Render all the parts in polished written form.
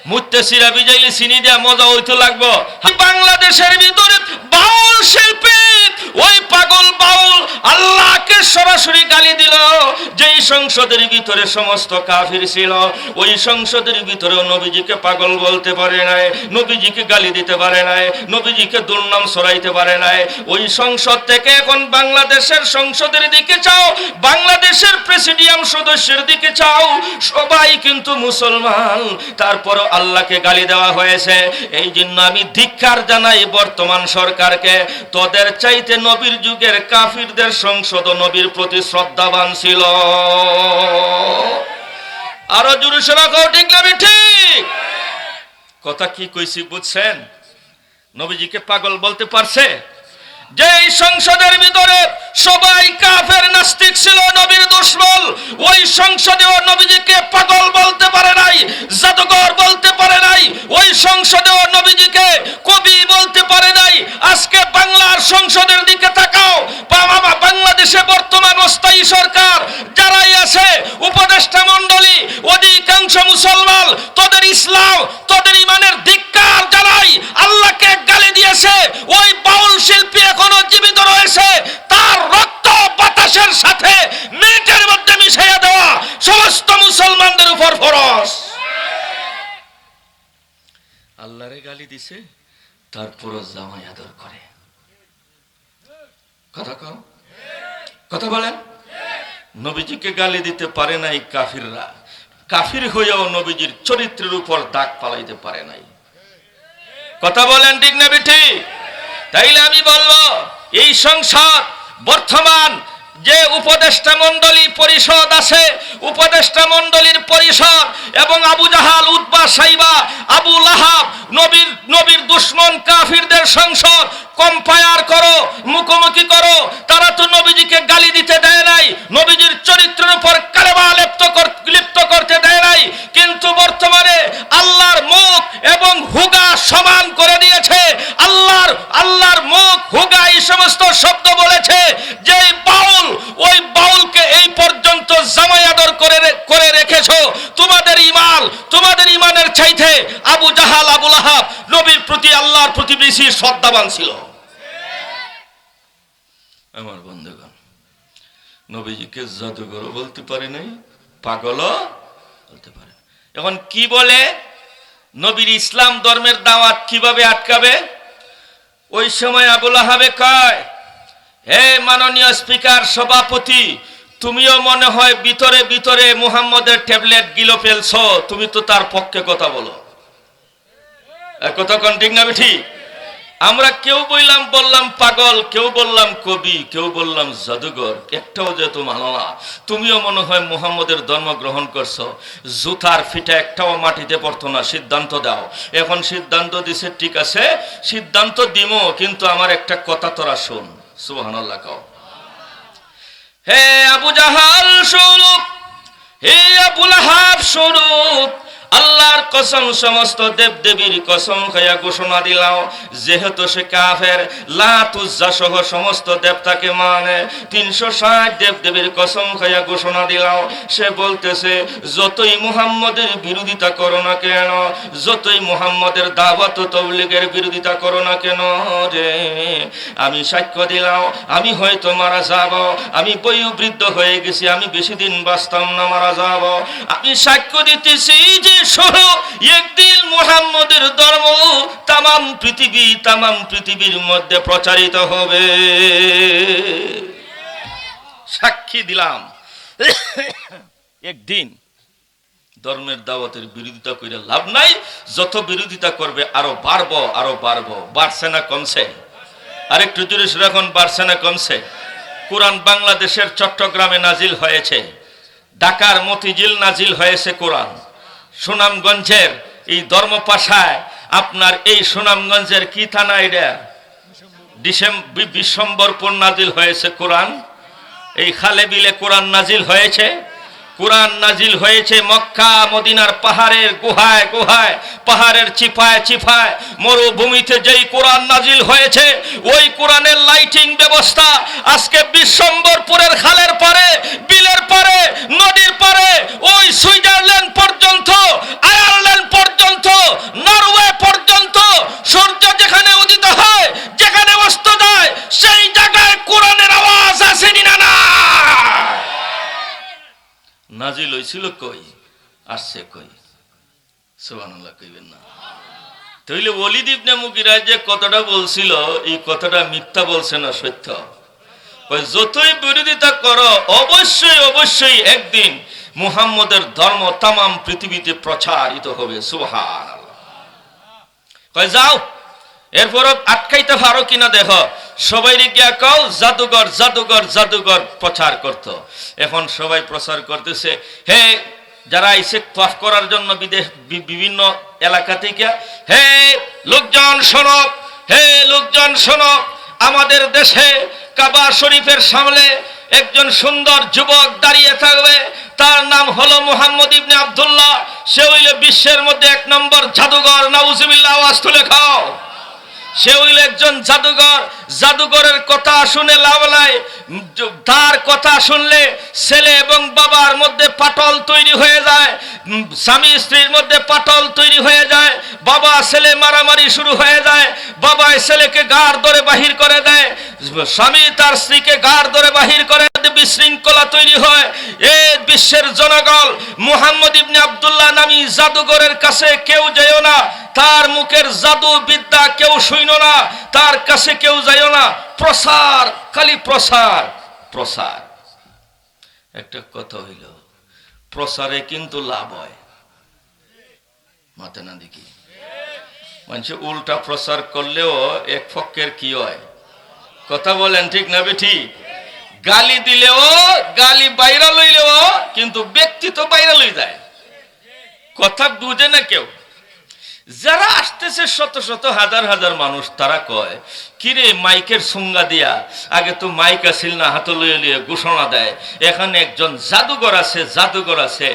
মুত্তে সিরা বিজাইলে চিনি দেয়া মজা হইতে লাগবো। বাংলাদেশের ভিতরে বাউল শিল্পী ওই পাগল বাউল আল্লাহকে সরাসরি গালি দিল। যেই সংসদের ভিতরে সমস্ত কাফির ছিল, ওই সংসদের ভিতরেও নবীজিকে পাগল বলতে পারে নাই, নবীজিকে গালি দিতে পারে নাই, নবীজিকে দুর্নাম ছড়াইতে পারে নাই। ওই সংসদ থেকে এখন বাংলাদেশের সংসদের দিকে চাও, বাংলাদেশের প্রেসিডিয়াম সদস্যের দিকে চাও, সবাই কিন্তু মুসলমান, তারপর আল্লাহকে গালি দেওয়া হয়েছে। এই জন্য আমি ধিক্কার জানাই বর্তমান সরকারকে। তোদের চাইতে নবীর যুগের কাফিরদের সংসদ নবীর প্রতি শ্রদ্ধাবান ছিল। আরো জোরে সরা কও, ঠিক না ঠিক? কথা কি কইছি বুঝছেন? নবীজিকে পাগল বলতে পারছে? যেই সংসদের ভিতরে সবাই কাফের নাস্তিক ছিল, নবীর দুশমন, ওই সংসদেও নবীজিকে পাগল বলতে পারে নাই, জাদুকর বলতে পারে নাই, ওই সংসদেও নবীজিকে কবি বলতে পারে নাই। আজকে বাংলার সংসদের দিকে তাকাও, বাংলাদেশে বর্তমান অস্থায়ী সরকার যারাই আছে, উপদেষ্টা মণ্ডলী অধিকাংশ মুসলমান। তোদের ইসলাম, তোদের ইমানের ধিক্কার জানাই। আল্লাহকে গালি দিয়েছে ওই বাউল শিল্পী এখনো জীবিত রয়েছে, তার রক্ত বাতাসের সাথে মিনিটের মধ্যে মিশিয়ে দেওয়া সমস্ত মুসলমানদের উপর ফরজ। আল্লাহরে গালি দিছে, তারপর জামাই আদর করে। কথা কও, কথা বলেন। নবীজিকে গালি দিতে পারে নাই কাফিররা, কাফির হয়েও নবীজির চরিত্রের উপর দাগ পালাইতে পারে নাই। কথা বলেন, ঠিক না ঠিক? তাইলে আমি বলবো, এই সংসদ বর্তমান যে উপদেষ্টা মণ্ডলী পরিষদ আছে, উপদেষ্টা মণ্ডলীর পরিষদ এবং আবু জাহাল, উতবা, সাইবা, আবু লাহাব, নবীর দুশমন কাফিরদের সংসদ কম্পায়ার করো, মুখোমুখি করো। তারা তো নবীজিকে গালি দিতে দেয় নাই, নবীজির চরিত্রের উপর কালেমা লিপ্ত করতে দেয় নাই, কিন্তু বর্তমানে আল্লাহর মুখ এবং হুগা সমান করে দিয়েছে। আল্লাহর মুখ, হুগা এই সমস্ত শব্দ বলেছে। যেই বাউল, ওই বাউলকে এই পর্যন্ত জামাই আদর করে রেখেছো। তোমাদের ইমানের চাইতে আবু জাহাল, আবু লাহাব নবীর প্রতি, আল্লাহর প্রতি বেশি শ্রদ্ধাবান ছিল। আমার বন্ধুগণ, নবীজিকে জাদুঘর বলতে পারে নাই, পাগলও বলতে পারে। এখন কি বলে? নবীর ইসলাম ধর্মের দাওয়াত কিভাবে আটকাবে? ওই সময় আবু লাহাবে কয়, হে মাননীয় স্পিকার, সভাপতি, তুমিও মনে হয় ভিতরে ভিতরে মুহাম্মদের ট্যাবলেট গিলো ফেলছো, তুমি তো তার পক্ষে কথা বলো। কথা কোন, ঠিক না ঠিক? আমরা কেউ বললাম পাগল, কেউ বললাম কবি, কেউ বললাম জাদুঘর, একটাও যেহেতু মানো না। তুমিও মনে হয় মুহাম্মদের ধর্ম গ্রহণ করছো, জুতার ফিটা একটাও মাটিতে পড়তো না। সিদ্ধান্ত দাও। এখন সিদ্ধান্ত দিছে, ঠিক আছে সিদ্ধান্ত দিমো, কিন্তু আমার একটা কথা তোরা শোন। সুবহানাল্লাহ কও। হে আবু জাহাল স্বরূপ, হে আবু লাহাব স্বরূপ, আল্লাহর কসম, সমস্ত দেবদেবীর কসম খাইয়া ঘোষণা দিলাম, যেহেতু সে কাফের, লাত উজ্জা সহ সমস্ত দেবতাকে মানে, 360 দেবদেবীর কসম খাইয়া ঘোষণা দিলাম। সে বলতেছে, যতই মুহাম্মদের বিরোধিতা করো না কেন, যতই মুহাম্মদের দাওয়াত ও তাবলীগের বিরোধিতা করো না কেন রে, আমি সাক্ষ্য দিলাম, আমি হয়তো মারা যাব, আমি বয়োবৃদ্ধ হয়ে গেছি, আমি বেশি দিন বাঁচতাম না, মারা যাব। আমি সাক্ষ্য দিতেছি যে শোনো, একদিন মুহাম্মদের ধর্ম তামাম পৃথিবীর মধ্যে প্রচারিত হবে। সাক্ষী দিলাম, একদিন। ধর্মের দাওয়াতের বিরোধিতা করে লাভ নাই, যত বিরোধিতা করবে আরো বাড়বো। বাড়ছে না কমছে? আরেকটু জোরে এখন, বাড়ছে না কমছে? কোরআন বাংলাদেশের চট্টগ্রামে নাজিল হয়েছে, ঢাকার মতিঝিল নাজিল হয়েছে কোরআন, সুনামগঞ্জের এই ধর্মপাশায়, আপনার এই সুনামগঞ্জের কি থানা, এটা বিশ্বম্বরপুর নাজিল হয়েছে কোরআন, এই খালে বিলে কোরআন নাজিল হয়েছে। কোরআন নাজিল হয়েছে মক্কা মদিনার পাহাড়ের গুহায়, পাহাড়ের চিপায় মরুভূমিতে। যেই কোরআন নাজিল হয়েছে, ওই কোরআনের লাইটিং ব্যবস্থা আজকে বিশ্বম্বরপুরের খালের পারে, বিলের পারে, নদীর পারে, ওই সুইজারল্যান্ড পর্যন্ত, আয়ারল্যান্ড পর্যন্ত গেছিল কই, আসছে কই? সুবহানাল্লাহ কইবেন না? তাইলে ওলীদ ইবনে মুগীরা যে কথাটা বলছিল, এই কথাটা মিথ্যা বলছে না সত্য? যতই বিরোধিতা করো, অবশ্যই অবশ্যই একদিন মুহাম্মদের ধর্ম তামাম পৃথিবীতে প্রচারিত হবে। সুবহানাল্লাহ। কয় যাও, এরপর আটকাইতে পারো কিনা দেখো। সবাই গিয়া কও জাদুঘর জাদুঘর জাদুঘর প্রচার করত। এখন সবাই প্রচার করতেছে, হে যারা আইসে তওয়াফ করার জন্য বিদেশ বিভিন্ন এলাকা থেকে, হে লোকজন শোনো, হে লোকজন শোনো, আমাদের দেশে কাবা শরীফের সামনে একজন সুন্দর যুবক দাঁড়িয়ে থাকবে, তার নাম হলো মুহাম্মদ ইবনে আব্দুল্লাহ। সে হইল বিশ্বের মধ্যে 1 নম্বর জাদুঘর। নাউজুবিল্লাহ, আওয়াজ তুলে খাও। সে হইল একজন জাদুঘর। জাদুঘরের কথা শুনে লাভ নাই। তার কথা শুনলে ছেলে এবং বাবার মধ্যে পাটল তৈরি হয়ে যায়, স্বামী স্ত্রীর মধ্যে পাটল তৈরি হয়ে যায়, বাবা ছেলে মারামারি শুরু হয়ে যায়, বাবা ছেলেকে গাড় ধরে বাহির করে দেয়, স্বামী তার স্ত্রীকে গাড় ধরে বাহির করে, বিশৃঙ্খলা তৈরি হয়। এই বিশ্বের জনগণ, মুহাম্মদ ইবনে আব্দুল্লাহ নামী জাদুঘরের কাছে কেউ যাইও না, তার মুখের জাদু বিদ্যা কেউ শুইনো না, তার কাছে কেউ যাইও না। প্রসার, খালি প্রসার প্রসার। একটা কথা হইল, প্রসারে কিন্তু লাভ হয়, মাথা না দেখি মানুষ উল্টা প্রচার করলেও এক পক্ষের কি হয়? কথা বলেন ঠিক না বেঠি? গালি দিলেও, গালি বাইরা লইলেও কিন্তু ব্যক্তি তো বাইরা লই যায়, কথা বুঝে না কেউ। যারা আসতেছে শত শত হাজার হাজার মানুষ, তারা কয় কিরে মাইকের সুঙ্গা দিয়া, আগে তো মাইক আসিল না, হাতে লইয়ে লইয়ে ঘোষণা দেয় এখানে একজন জাদুঘর আছে, জাদুঘর আছে।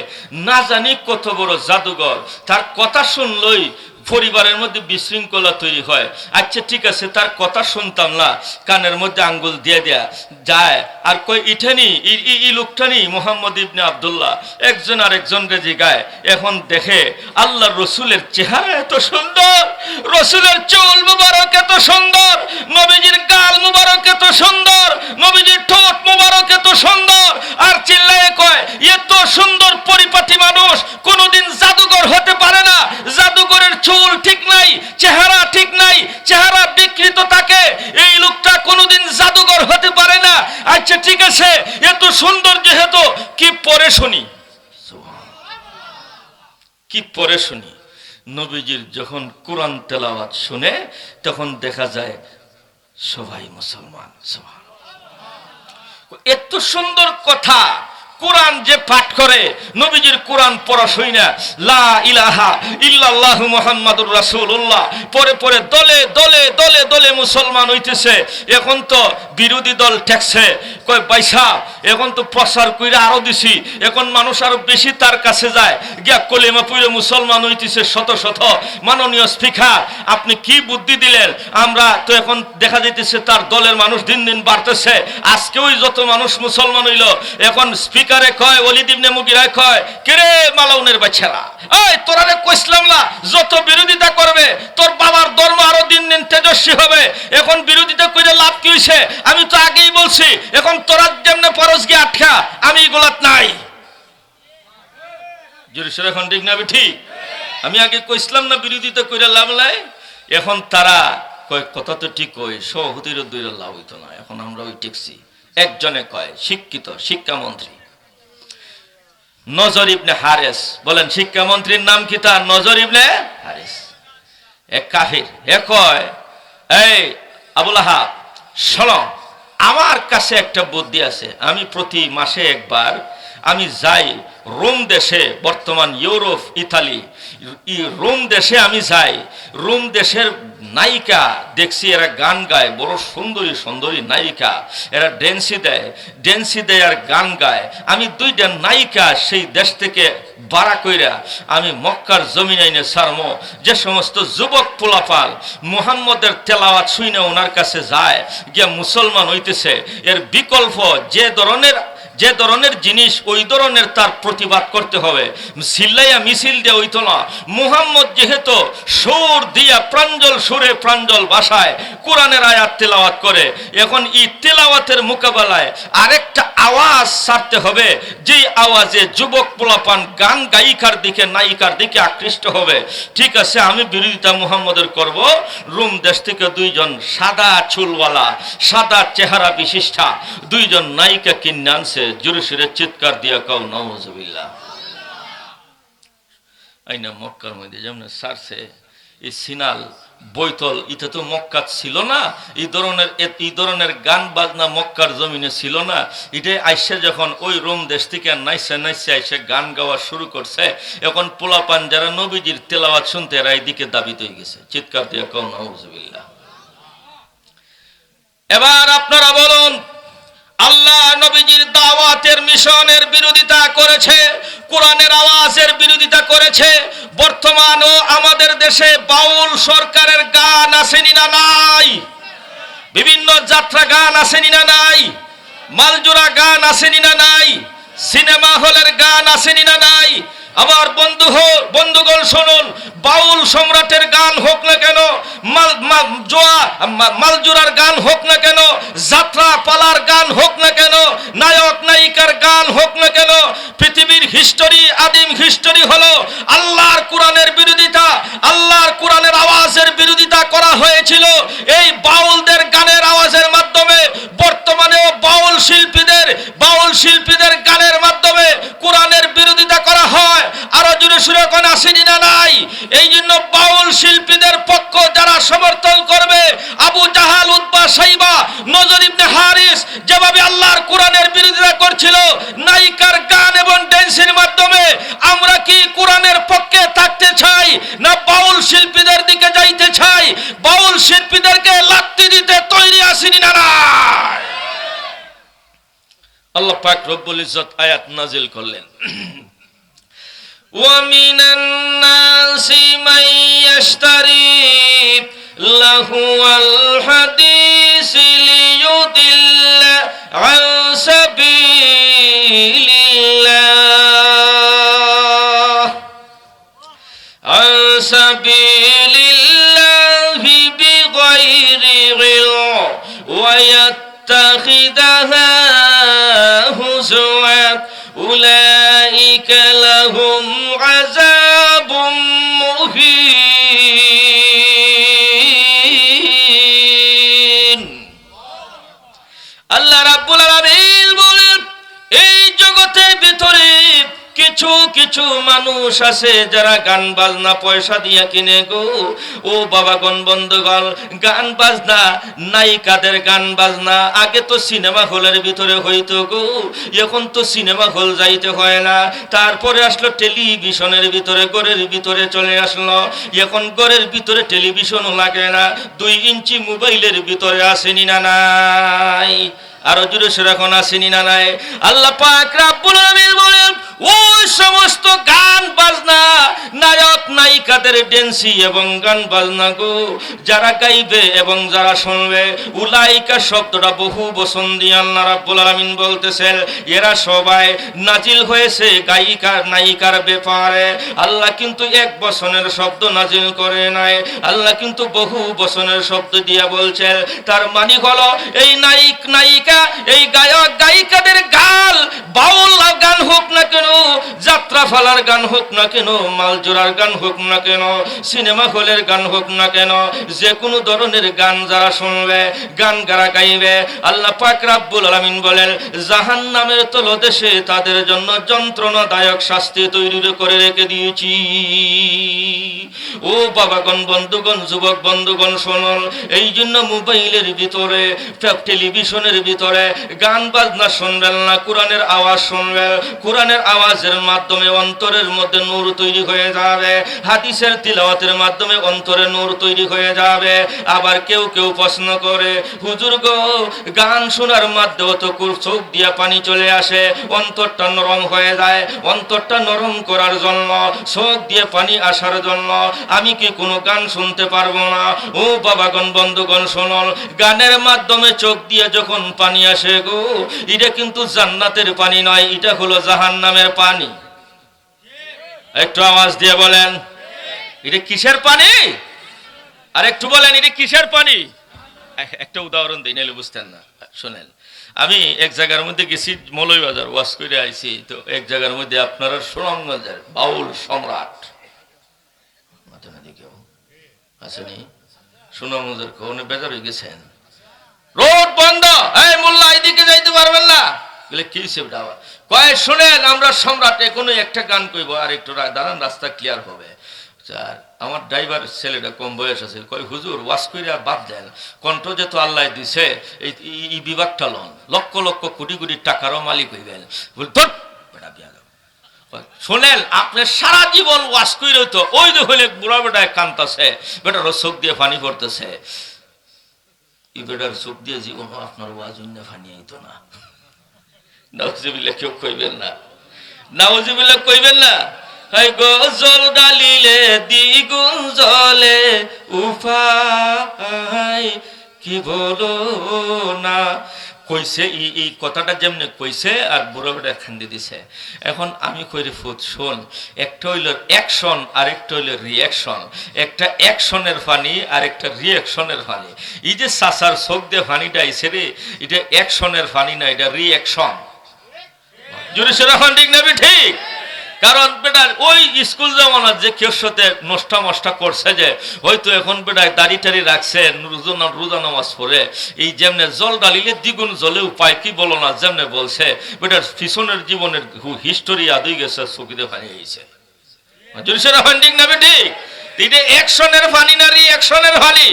না জানি কত বড় জাদুঘর, তার কথা শুনলই পরিবারের মধ্যে বিশৃঙ্খলা তৈরি হয়। আচ্ছা ঠিক আছে, তার কথা শুনতাম না, কানের মধ্যে আঙ্গুল দিয়ে দেয়া যায়। আর কই ইঠানি ই লোকটানি মুহাম্মদ ইবনে আব্দুল্লাহ, একজন আর একজনকে জিগায়। এখন দেখে আল্লাহর রসুলের চেহারা এত সুন্দর, রসুলের চুল মুবারক এত সুন্দর, নবীজির গাল মুবারক এত সুন্দর, নবীজির ঠোঁট মুবারক এত সুন্দর, আর চিল্লায়ে কয় এত সুন্দর পরিপাটি মানুষ কোনোদিন জাদুঘর হতে পারে না। জাদুঘরের চুল ঠিক নাই, চেহারা ঠিক নাই, চেহারা বিকৃত থাকে, এই লোকটা কোনোদিন জাদুঘর হতে পারে না। আচ্ছা ঠিক আছে, এত সুন্দর যেহেতু, কি পরে শুনি, কি পরে শুনি। নবীজির যখন কোরআন তেলাওয়াত শুনে, তখন দেখা যায় সবাই মুসলমান। এত সুন্দর কথা, কোরআন যে পাঠ করে, নবীজির কোরআন পড়া শুই না, লা ইলাহা ইল্লাল্লাহু মুহাম্মাদুর রাসূলুল্লাহ পরে পরে দলে দলে দলে দলে মুসলমান হইতেছে। এখন তো বিরোধী দল ঠেকছে, কয় পয়সা এখন তো প্রচার কইরা আরো দিছি, এখন মানুষ আরো বেশি তার কাছে যায়, গিয়া কলিমা পড়ে মুসলমান হইতেছে শত শত। মাননীয় স্পিকার, আপনি কি বুদ্ধি দিলেন? আমরা তো এখন দেখা যাইতেছে তার দলের মানুষ দিন দিন বাড়তেছে, আজকে ওই যত মানুষ মুসলমান হইল, এখন স্পিকারে কয়, ওলীদ ইবনে মুগীরা কয়, কিরে মালাউনের বাচ্চারা, এই তোরারে কইছিলাম না যত বিরোধিতা করবে তোর বাবার ধর্ম আরো দিন দিন তেজস্বী হবে, এখন বিরোধিতা কইরা লাভ কি হইছে? আমি তো আগেই বলছি, এখন তোরা যেমনে পরশ গিয়ে আটকা, আমি গোলাত নাই। জোরে এখন ঠিক না ঠিক? আমি আগে কইছিলাম না বিরোধিতা কইরা লাভ নাই, এখন তারা কয় কথা তো ঠিক কই, সভাপতির দুইটা লাভ হইতো না, এখন আমরা ওই টেকছি। একজনে কয়, শিক্ষিত শিক্ষামন্ত্রী নজর ইবনে হারেস, বলেন শিক্ষামন্ত্রীর নাম কি তার? নজর ইবনে হারেস। এক কাফির, এ কয়, এই আবুল আহাব শোনো, আমার কাছে একটা বুদ্ধি আছে, আমি প্রতি মাসে একবার আমি যাই রোম দেশে, বর্তমান ইউরোপ ইতালি রোম দেশে আমি যাই, রোম দেশের নায়িকা দেখছি এরা গান গায়, বড় সুন্দরী সুন্দরী নায়িকা, এরা ড্যান্সি দেয় আর গান গায়। আমি দুইটা নায়িকা সেই দেশ থেকে বাড়া কইরা আমি মক্কার জমিন আইনে সারমো, যে সমস্ত যুবক পোলাপাল মুহাম্মদের তেলাওয়াত শুনে ওনার কাছে যায়, গিয়া মুসলমান হইতেছে, এর বিকল্প যে ধরনের যে ধরনের জিনিস ওই ধরনের তার প্রতিবাদ করতে হবে। চিল্লাইয়া মিছিল দিয়ে হইতো না। মুহাম্মদ যেহেতু সুর দিয়া প্রাঞ্জল সুরে প্রাঞ্জল ভাষায় কোরআনের আয়াত তেলাওয়াত করে, এখন এই তেলাওয়াতের মোকাবেলায় আরেকটা আওয়াজ ছাড়তে হবে, যেই আওয়াজে যুবক পোলাপান গান গায়িকার দিকে নায়িকার দিকে আকৃষ্ট হবে। ঠিক আছে, আমি বিরোধিতা মুহাম্মদের করব। রোম দেশ থেকে দুইজন সাদা চুলওয়ালা সাদা চেহারা বিশিষ্টা দুইজন নায়িকা কিনে আনছে, জোরে সোরে চিৎকার দিয়া কও নাউজুবিল্লাহ। আইনা মক্কার মধ্যে যেমন সারছে এই সিনাল বৈতল, এটা তো মক্কা ছিল না। এই ধরনের গান বাজনা মক্কার জমিনে ছিল না। এটাই আইসা যখন ওই রোম দেশ থেকে নাইসা নাইসা আইসা গান গাওয়া শুরু করছে, এখন পোলাপান যারা নবীজির তেলাওয়াত শুনতে এরা এইদিকে দাবিত হয়ে গেছে। চিৎকার দিয়ে কও নাউজুবিল্লাহ। এবার আপনারা বলুন, আল্লাহ নবীজির দাওয়াতের মিশনের বিরোধিতা করেছে, কোরআনের আওয়াজের বিরোধিতা করেছে। বর্তমানও আমাদের দেশে বাউল সরকারের গান আসেনি না নাই? বিভিন্ন যাত্রা গান আসেনি না নাই? মালজোড়া গান আসেনি না নাই? সিনেমা হলের গান আসেনি না নাই? আমার বন্ধুগণ শুনুন, বাউল সম্রাটের গান হোক না কেন, মালজোড়ার গান হোক না কেন, যাত্রা পালার গান হোক না কেন, নায়ক নায়িকার গান হোক না কেন, পৃথিবীর হিস্টোরি, আদিম হিস্টোরি হলো আল্লাহর কোরআনের বিরোধিতা, আল্লাহর কোরআনের আওয়াজের বিরোধিতা করা হয়েছিল এই বাউলদের গানের আওয়াজের মাধ্যমে। বর্তমানেও বাউল শিল্পীদের গানের মাধ্যমে কোরআনের বিরোধিতা করা হয়। আরো জোরে সুরে কোন আসেনি না নাই? এই জন্য বাউল শিল্পীদের পক্ষ যারা সমর্থন করবে, আবু জাহাল, উতবা, সাইবা, নজর ইবনে হারিস যেভাবে আল্লাহর কোরআনের বিরোধিতা করছিল নায়িকার গান এবং ড্যান্সের মাধ্যমে, আমরা কি কোরআনের পক্ষে থাকতে চাই না বাউল শিল্পীদের দিকে যাইতে চাই? বাউল শিল্পীদেরকে লাত্তি দিতে তৈরি আসেনি না নাই? আল্লাহ পাক রব্বুল ইজ্জত আয়াত নাজিল করলেন, وَمِنَ النَّاسِ مَن يَشْتَرِي لَهْوَ الْحَدِيثِ لِيُضِلَّ عَن سَبِيلِ اللَّهِ بِغَيْرِ عِلْمٍ وَيَتَّخِذَهَا هُزُوًا أولئك لهم عذاب مهين। আল্লাহ রাব্বুল আলামিন বলেন, এই জগতের ভিতরে কিছু কিছু মানুষ আছে যারা গান বাজনা পয়সা দিয়া কিনে গো। ও বাবাগণ, বন্ধুগণ, গান বাজনা, নায়িকাদের গান বাজনা আগে তো সিনেমা হলের ভিতরে হইতো গো, এখন তো সিনেমা হল যাইতে হয় না। তারপরে আসলো টেলিভিশনের ভিতরে, ঘরের ভিতরে চলে আসলো। এখন ঘরের ভিতরে টেলিভিশনও লাগে না, 2 ইঞ্চি মোবাইলের ভিতরে আসেনি না নাই? আরো জোরে সে এখন আসেনি না নাই? আল্লাহ পাক রব্বুল আলামিন বলেন, ওই সমস্ত গান বাজনা, নায়ক নায়িকাদের ড্যান্সি এবং গান বাজনা গো যারা গাইবে এবং যারা শুনবে, উলাইকা শব্দটা বহু বচন দিয়ে আল্লাহ রাব্বুল আলামিন বলতেছেন, এরা সবাই নাজিল হয়েছে গায়িকার নায়িকার ব্যাপারে। আল্লাহ কিন্তু এক বচনের শব্দ নাজিল করে নাই, আল্লাহ কিন্তু বহু বচনের শব্দ দিয়া বলছেন। তার মানে হলো এই নায়ক নায়িকা, এই গায়ক গায়িকাদের গান, বাউল গান হোক না কেন, যাত্রা ফালার গান হোক না কেন, মালজোড়ার গান হোক না কেন, সিনেমা হলের গান হোক না কেন, যে কোনো ধরনের গান যারা শুনবে, গান যারা গাইবে, আল্লাহ পাক রব্বুল আলামিন বলেন, জাহান্নামের তলদেশে তাদের জন্য যন্ত্রণাদায়ক শাস্তি তৈরি করে রেখে দিয়েছি। ও বাবাগণ, বন্ধুগণ, যুবক বন্ধুগণ শুনুন, এই জন্য মোবাইলের ভিতরে, টেলিভিশনের ভিতরে গান বাজনা শুনবেন না, কোরআনের আওয়াজ শুনবেন। কোরআনের আওয়াজের মাধ্যমে অন্তরের মধ্যে নূর তৈরি হয়ে যাবে, হাদিসের তিলাওয়াতের মাধ্যমে অন্তরে নূর তৈরি হয়ে যাবে। আবার কেউ কেউ প্রশ্ন করে, হুজুর গো, গান শোনার মাধ্যমে তো চোখ দিয়া পানি চলে আসে, অন্তরটা নরম হয়ে যায়। অন্তরটা নরম করার জন্য, চোখ দিয়ে পানি আসার জন্য আমি কি কোনো গান শুনতে পারবো না? ও বাবাগণ, বন্ধুগণ শুনুন, গানের মাধ্যমে চোখ দিয়ে যখন পানি আসে গো, এটা কিন্তু জান্নাতের পানি নয়, এটা হলো জাহান্নামের পানি। একটু আওয়াজ দিয়ে বলেন এটা কিসের পানি? আর একটু বলেন এটা কিসের পানি? একটা উদাহরণ দিই, নাহলে বুঝতেন না। শোনেন, আমি এক জায়গার মধ্যে গেছি, মৌলভীবাজার ওয়াজ করে আইছি, তো এক জায়গার মধ্যে আপনারা সুনামগঞ্জের বাউল সম্রাট আসেনি, সুনামগঞ্জের কোনে বেজার হয়ে গেছেন, রোড বন্ধ, এই মোল্লা এদিকে যাইতে পারবেন না। বলে কি সেটা? কয় শুনেন, আমরা সম্রাটে কোনো একটা গান কইব, আর একটু দাঁড়ান, রাস্তা ক্লিয়ার হবে। আমার ড্রাইভার ছেলেটা কম বয়স আছে, কয় হুজুর ওয়াজ করে আর বাদ দেন, কণ্ঠ যেহেতু আল্লাহ দিছে, এই বিভাগটা লন, লক্ষ লক্ষ কোটি কোটি টাকারও মালিক হইবেন। শোনেন, আপনি সারা জীবন ওয়াজ করে তো ওই যে হইলে বুড়া বেটায় কান্তাছে, বেটার চোখ দিয়ে পানি পড়তেছে, এই বেটার চোখ দিয়ে জীবন আপনার ওয়াজ অন্য পানি আইতো না। নাউজুবিল্লাহ কেউ কইবেন না, নাউজুবিল্লাহ কইবেন না। জল ডালিলে দ্বিগুণ জলে উপায় কি বলো না। কইছে এই কথাটা যেমনি কইছে, আর বুড়ো বেটা খান্দি দিছে। এখন আমি কইরে ফুট শোন, একটা হইল অ্যাকশন আর একটা হইল রিয়াকশন, একটা অ্যাকশনের পানি আর একটা রিয়াকশনের পানি। এই যে সাসার চোখ দিয়ে পানিটা আইছে রে, এটা অ্যাকশনের পানি না, এটা রিয়াকশন। জোরে সোরে এখন ঠিক না? ঠিক। কারণ বেটার ওই স্কুল জমানার যে কেউ সাথে নষ্টা মষ্টা করছে, যে হয়তো এখন বেটায় দাড়ি টাড়ি রাখছে, রোজা নামাজ পড়ে, এই যেমনে জল ডালিলে দ্বিগুণ জলে উপায় কি বলো না, যেমনে বলছে বেটার পিছনের জীবনের হিস্টোরি আদই গেছে, চকিতে পানি হয়েছে। ঠিক না? ঠিক। এটা অ্যাকশনের পানি না রিঅ্যাকশনের পানি?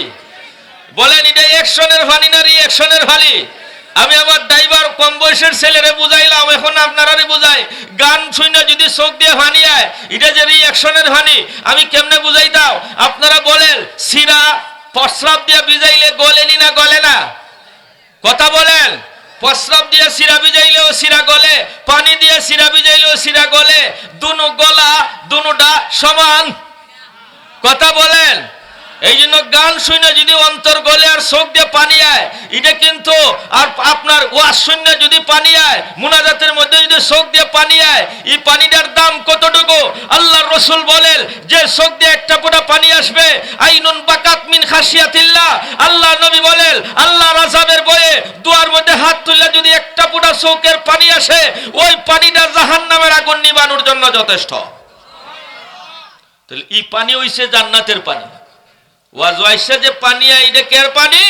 বলেন, এটা অ্যাকশনের পানি না রিঅ্যাকশনের পানি? আমি আবার ড্রাইভার কম বয়সের ছেলেরে বুঝাইলাম, এখন আপনারা বুঝাই, গান শুনে যদি চোখ দিয়ে পানি আয়, এটা যে রিঅ্যাকশনের পানি, আমি কেমনে বুঝাই দাও? আপনারা বলেন, সিরা প্রস্রাব দিয়ে ভিজাইলে গলেনি না গলে না? কথা বলেন। প্রস্রাব দিয়ে সিরা ভিজাইলেও সিরা গলে, পানি দিয়ে সিরা ভিজাইলেও সিরা গলে, দুনো গলা দুনোটা সমান। কথা বলেন। এই জন্য গান শুনে যদি অন্তর গলে আর চোখ দিয়ে পানি আয়, এটা কিন্তু, আর আপনার ওয়াজ শুনে যদি পানি আয়, মুনাজাতের মধ্যে যদি চোখ দিয়ে পানি আয়, এই পানিটার দাম কতটুকু? আল্লাহর রাসূল বলেন, যে চোখ দিয়ে একটা ফোঁটা পানি আসবে, আইনুন বাকাত মিন খাশিয়াতিল্লাহ, আল্লাহ নবী বলেন, আল্লাহর আযাবের ভয়ে দুয়ার মধ্যে হাত তুললে যদি একটা ফোঁটা চোখের পানি আসে, ওই পানিটা জাহান্নামের আগুন নিবানোর জন্য যথেষ্ট। তাহলে এই পানি হইছে জান্নাতের পানি। ওয়াজ ওয়াইসা যে পানি আয়, এটা কের পানি?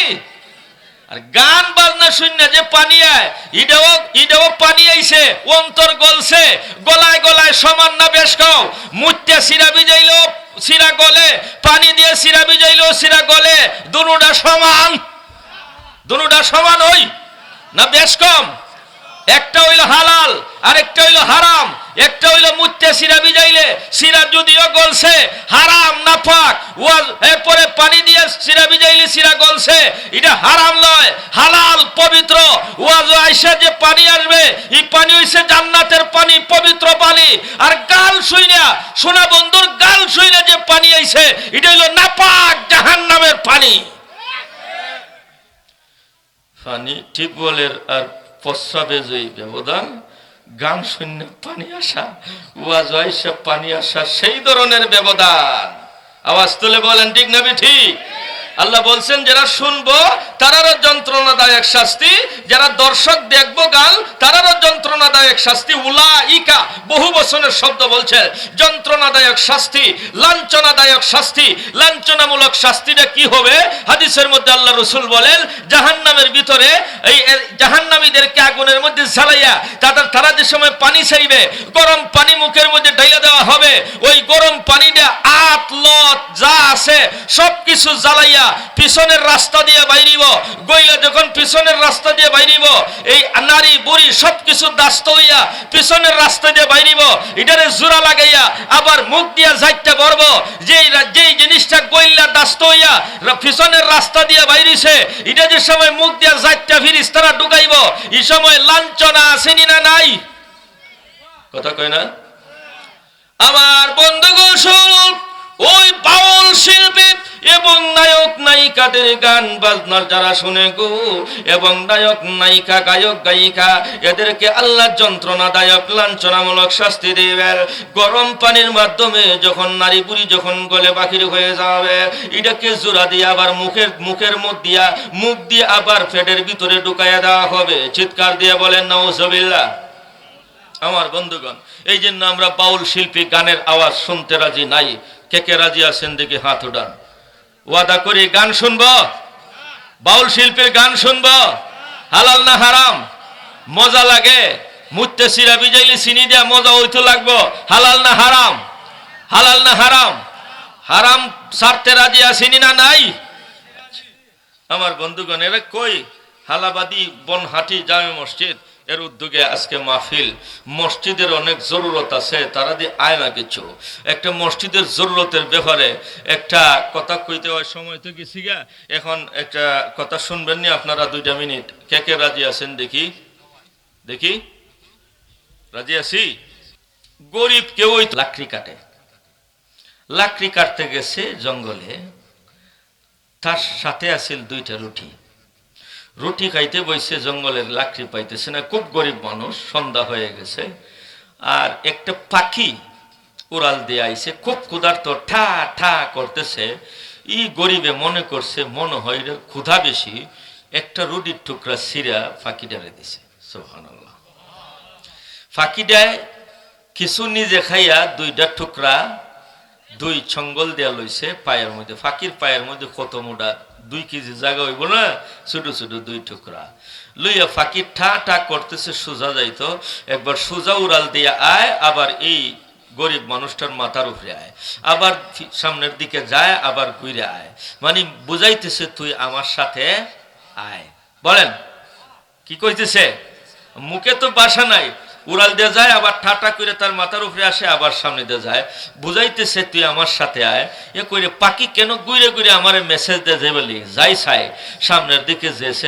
আর গান বাজনা শুনে যে পানি আয়, এটাও পানি আইছে, অন্তর গলছে, গলায় গলায় সমান না বেশ কম? মুত্যা সিরা ভিজাইলো সিরা গলে, পানি দিয়ে সিরা ভিজাইলো সিরা গলে, দুনোটা সমান? দুনোটা সমান হই না বেশ কম? একটা হইল হালাল আর একটা হইল হারাম। একটা হইল মুত্যা সিরা ভিজাইলে সিরা যদিও গলছে, হারাম না পাক, এরপরে পানি দিয়ে সিরা ভিজাইলে সিরা গলছে, এটা হারাম নয়, হালাল পবিত্র। ওয়াজ আইসা যে পানি আসবে, এই পানি হইছে জান্নাতের পানি, পবিত্র পানি। আর গাল শুইনা, সোনা বন্ধুর গাল শুইনা যে পানি আইছে, এটা হইল নাপাক জাহান্নামের পানি। পানি টিউবওয়েলের আর প্রস্রাবে যে ব্যবধান, গান শূন্য পানি আসা, ওয়াজ আইসা পানি আসা, সেই ধরনের ব্যবধান। আওয়াজ তুলে বলেন ঠিক না? ঠিক। আল্লাহ বলছেন, যারা শুনবো তারারও যন্ত্রণাদায়ক শাস্তি, যারা দর্শক দেখবো গান তারারও যন্ত্রণাদায়ক শাস্তি। উলাইকা বহু বচনের শব্দ বলছে, যন্ত্রণাদায়ক শাস্তি, লাঞ্ছনাদায়ক শাস্তি। লাঞ্ছনামূলক শাস্তিটা কি হবে? হাদিসের মধ্যে আল্লাহ রাসূল বলেন, জাহান্নামের ভিতরে এই জাহান্নামীদেরকে আগুনের মধ্যে জ্বালাইয়া তারা যে সময় পানি চাইবে, গরম পানি মুখের মধ্যে ঢাইলা দেওয়া হবে। ওই গরম পানিটা আত লত যা আছে সবকিছু জ্বালাইয়া পিছনের রাস্তা দিয়ে বাইরিব। গইলা যখন পিছনের রাস্তা দিয়ে বাইরিব, এই নারী বুড়ি সবকিছু দাস্ত হইয়া পিছনের রাস্তা দিয়ে বাইরিব। এটারে জোড়া লাগাইয়া আবার মুখ দিয়া যাইতে পারব। যেই জিনিসটা গইলা দাস্ত হইয়া পিছনের রাস্তা দিয়ে বাইরিছে, এটা যে সময় মুখ দিয়া যাইতে ফিরিস্তারা ঢুকাইব, এই সময় লাঞ্ছনা আসেনি না নাই? কথা কয় না? আমার বন্ধুগণ শুনুন, ওই বাউল শিল্পী এবং নায়ক নায়িকাদের গান বাজনার যারা শুনে গো, এবং নায়ক নায়িকা গায়ক গায়িকা এদেরকে আল্লাহ যন্ত্রণাদায়ক লাঞ্ছনামূলক শাস্তি দেবেন। গরম পানির মাধ্যমে যখন নারী বুড়ি যখন গলে বাকির হয়ে যাবে, এটাকে জোড়া দিয়ে আবার মুখের মুখ দিয়ে আবার পেটের ভিতরে ঢুকাইয়া দেওয়া হবে। চিৎকার দিয়ে বলেন নাউজুবিল্লাহ। আমার বন্ধুগণ, এই জন্য আমরা বাউল শিল্পী গানের আওয়াজ শুনতে রাজি নাই। কে কে রাজি আছেন দেখি হাত উঠান। ওয়াদা করি গান শুনবো, বাউল শিল্পীর গান শুনবো। হালাল না হারাম? মজা লাগে? মুত্তে সিরা বিজাইলি চিনি দিয়া মজা হইতে লাগবো। হালাল না হারাম? হালাল না হারাম? হারাম ছাড়তে রাজি আছিনি না নাই? আমার বন্ধুগণ, এরা কই হালাবাদী বনহাটি জামে মসজিদ এর উদ্যোগে আজকে মাহফিল। মসজিদের অনেক জরুরত আছে, তারা দিয়ে আয় না কিছু। একটা মসজিদের জরুরতের ব্যাপারে একটা কথা কইতে হয়, সময় তো গেছি গা। এখন একটা কথা শুনবেন নি আপনারা 2টা মিনিট? কে কে রাজি আছেন দেখি? দেখি রাজি আছি? গরিব কেউ লাকড়ি কাটে, লাকড়ি কাটতে গেছে জঙ্গলে, তার সাথে আছিল 2টা রুটি। রুটি খাইতে বইছে, জঙ্গলের লাকড়ি পাইতেছে না, খুব গরিব মানুষ, সন্ধ্যা হয়ে গেছে। আর একটা পাখি উড়াল দিয়ে আইছে, খুব ক্ষুধার্ত, ঠা ঠা করতেছে। ই গরিবে মনে করছে মনে হয় ক্ষুধা বেশি, একটা রুটির টুকরা ছিঁড়া ফাঁকিডারে দিছে। সুবহানাল্লাহ। ফাঁকিডায় কিছু নিজে খাইয়া 2টা টুকরা 2 ছঙ্গল দেয়া লইছে পায়ের মধ্যে। ফাঁকির পায়ের মধ্যে কত মোটা, 2 কেজি জায়গা হইব না, ছোট ছোট 2 টুকরা লইয়া ফাঁকির ঠা ঠা করতেছে। সোজা যাইতো, একবার সোজা উড়াল দিয়ে আয়, আবার এই গরিব মানুষটার মাথার উপরে আয়, আবার সামনের দিকে যায়, আবার ঘুরে আয়। মানে বুঝাইতেছে তুই আমার সাথে আয়। বলেন কি কইতেছে? মুখে তো বাসা নাই, উড়াল দিয়ে যায়, আবার ঠাটা করে তার মাথার উপরে আসে, আবার সামনে দিয়ে যায়, বুঝাইতেছে তুই আমার সাথে আয়। এ করে পাখি কেন ঘুরে ঘুরে আমার মেসেজ দিয়ে যে বলি যাই চাই, সামনের দিকে যেছে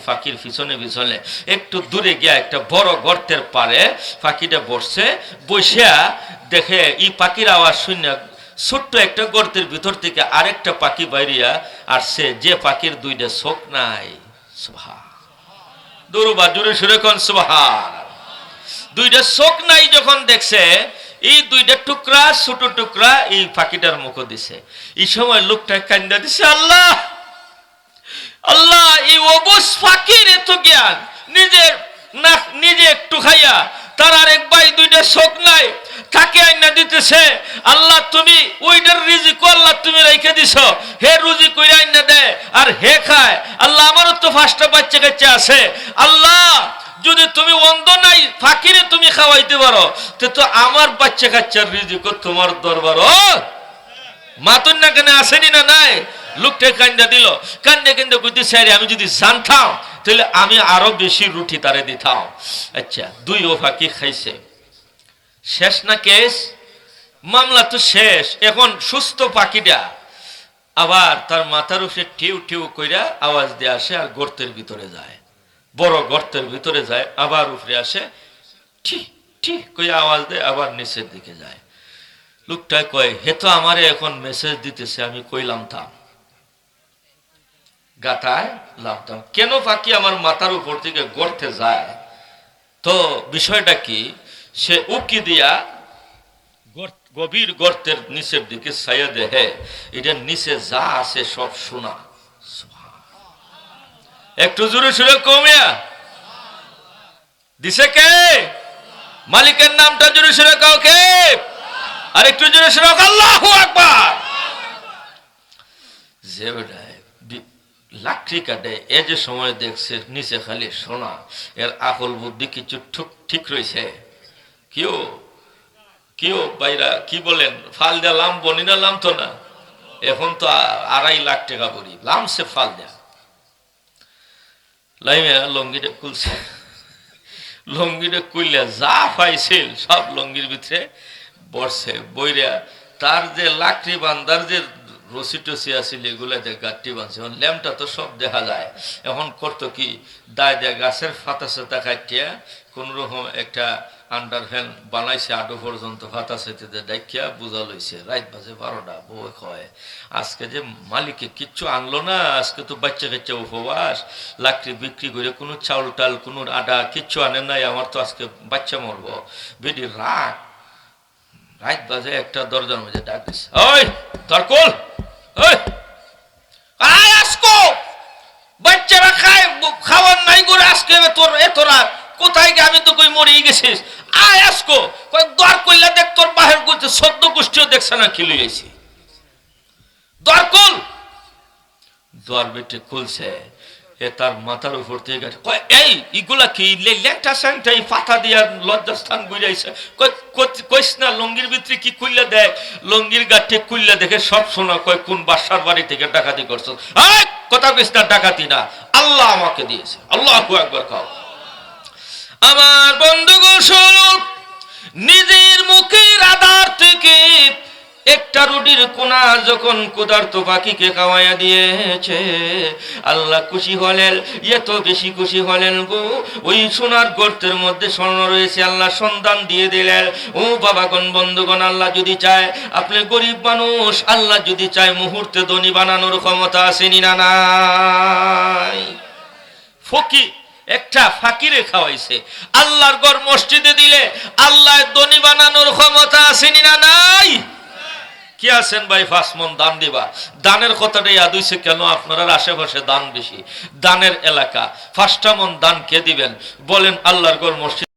ফাঁকির পিছনে পিছনে একটু দূরে গিয়া একটা বড় গর্তের পারে পাখিটা বসছে। বসিয়া দেখে এই পাখির আওয়াজ শুনে ছোট্ট একটা গর্তের ভিতর থেকে আরেকটা পাখি বাইরিয়া আসছে, যে পাখির 2টা চোখ নাই। সুবহান, দুরুবা জুড়ে সুরে কোন সুবহান। 2টা চোখ নাই যখন দেখছে, এই 2টা টুকরা ছোট টুকরা এই পাখিটার মুখ দিছে। এই সময় লোকটা কান্দা দিছে, আল্লাহ আল্লাহ, এই অবশ পাখির এত জ্ঞান, নিজে একটু খাইয়া তার আরেক ভাই 2টা চোখ নাই, তাকে আইনা দিতেছে। আল্লাহ তুমি ওইটার রিজিক আল্লাহ তুমি রেখে দিছ, হে রুজি কইরা আইনা দেয় আর হে খায়। আল্লাহ আমারও তো 5টা বাচ্চা কাচ্চা আছে, আল্লাহ যদি তুমি অন্ধ নাই ফাকিরে তুমি খাওয়াইতে পারো, তো আমার বাচ্চা কাচ্চার রিজিক তোমার দরবার মাতুন না কেন আসেনি না নাই? লোকটা কান্দা দিল, কান্দে কিন্তু কইতেছে আমি যদি জানতাম তাহলে আমি আরো বেশি রুটি তারে দিতাম। আচ্ছা, 2 ফাঁকি খাইছে, শেষ না কেস? মামলা তো শেষ। এখন সুস্থ পাখিটা আবার তার মাথার উপরে টিউ টিউ কইরা আওয়াজ দিয়ে আসে, আর গর্তের ভিতরে যায়, বড় গর্তের ভিতরে যায়, আবার উপরে আসে, ঠিক ঠিক কইয়া আওয়াজ দেয়, আবার নিচের দিকে যায়। লোকটা কয় হে তো আমারে এখন মেসেজ দিতেছে, আমি কইলাম থাম, গাতায় লাভতাম। কেন পাখি আমার মাথার উপর থেকে গর্তে যায়? তো বিষয়টা কি, সে উকি দিয়া গভীর গর্তের নিচের দিকে ছাইয়া দেহে, এটার নিচে যা আছে সব সোনা। একটু জোরে সুরে কমিয়া দিছে কে? মালিকের নামটা জোরে সুরে কাও কে? আর একটু জোরে সুরে আল্লাহু আকবার। যে লাকড়ি কাটে এ যে সময় দেখছে নিচে খালি সোনা, এর আকল বুদ্ধি কিছু ঠিক রয়েছে? কেউ বাইরা কি বলেন, ফাল দেয়া লাম বনি না, লাম তো না, এখন তো 2.5 লাখ টাকা করি লামছে ফাল দেয়া। লাইমে লঙ্গিটা খুলছে, লঙ্গিটা খুললে যা পাইছিল সব লঙ্গির ভিতরে বসছে বইরা। তার যে লাকড়ি বান্ধার যে রসি টসি আছিল এগুলা যে গাঠটি বাঁধছে, এখন ল্যাম্পটা তো সব দেখা যায়। এখন করতো কি, দায় দেয় গাছের ফাতা সাতা কাটিয়া কোন রকম একটা আন্ডারহ্যান্ড বানাইছে আডো পর্যন্ত ভাতা চাইতে ডাইকিয়া বুঝা লইছে, রাত বাজে 12টা, বউ কয় আজকে যে মালিকে কিচ্ছু আনলো না, আজকে তো বাচ্চা কাচ্চা উপবাস, লাকড়ি বিক্রি করে কোনো চাউল টাল কোনো আটা কিচ্ছু আনে নাই, আমার তো আজকে বাচ্চা মরবো। বেডি রাত বাজে একটা, দরজার মধ্যে ডাক দিছে, ওই তরকল, ওই আয় আজকো, বাচ্চারা খায় খাওয়ার নাই করে আজকে তোর এত রাত কোথায় গে, আমি তো কই মরেই গেছিস, আয় আজকো, দর করলে দেখ তোর বাহির করতে 14 গোষ্ঠীও দেখছে না কি লইছি, দর কল, দর বেটে খুলছে, এ তার মাথার উপর থেকে এই ইগুলা কি লেংটা স্যাংটা এই পাতা দিয়া লজ্জাস্থান বুঝাইছে, কইস না লঙ্গির ভিতরে কি খুললে দেখ, লঙ্গির গাঠে খুললে দেখে সব শোনা, কয় কোন বাসার বাড়ি থেকে ডাকাতি করছো, কথা কইস না, ডাকাতি না, আল্লাহ আমাকে দিয়েছে, আল্লাহু আকবার খাও। আমার বন্ধুগণ শুনুন, নিজের মুখের আধার থেকে একটা রুটির কোনা যখন ক্ষুধার্ত পাখিকে খাওয়াইয়া দিয়েছে, আল্লাহ খুশি হলেন, এত বেশি খুশি হলেন গো, ওই সোনার গর্তের মধ্যে স্বর্ণ রয়েছে, আল্লাহ সন্ধান দিয়ে দিলেন। ও বাবাগণ বন্ধুগণ, আল্লাহ যদি চায়, আপনি গরিব মানুষ, আল্লাহ যদি চায় মুহূর্তে ধনী বানানোর ক্ষমতা আসেনি না নাই? ফকির একটা ফাকিরে খাওয়াইছে, আল্লাহর ঘর মসজিদে দিলে আল্লাহ ধনী বানানোর ক্ষমতা আসেনি না নাই? কি আছেন ভাই 5 মণ দান দিবা, দানের কথাটা ইয়াদ হইছে কেন? আপনার আশেপাশে দান বেশি, দানের এলাকা, 5টা মণ দান কে দিবেন বলেন? আল্লাহর ঘর মসজিদ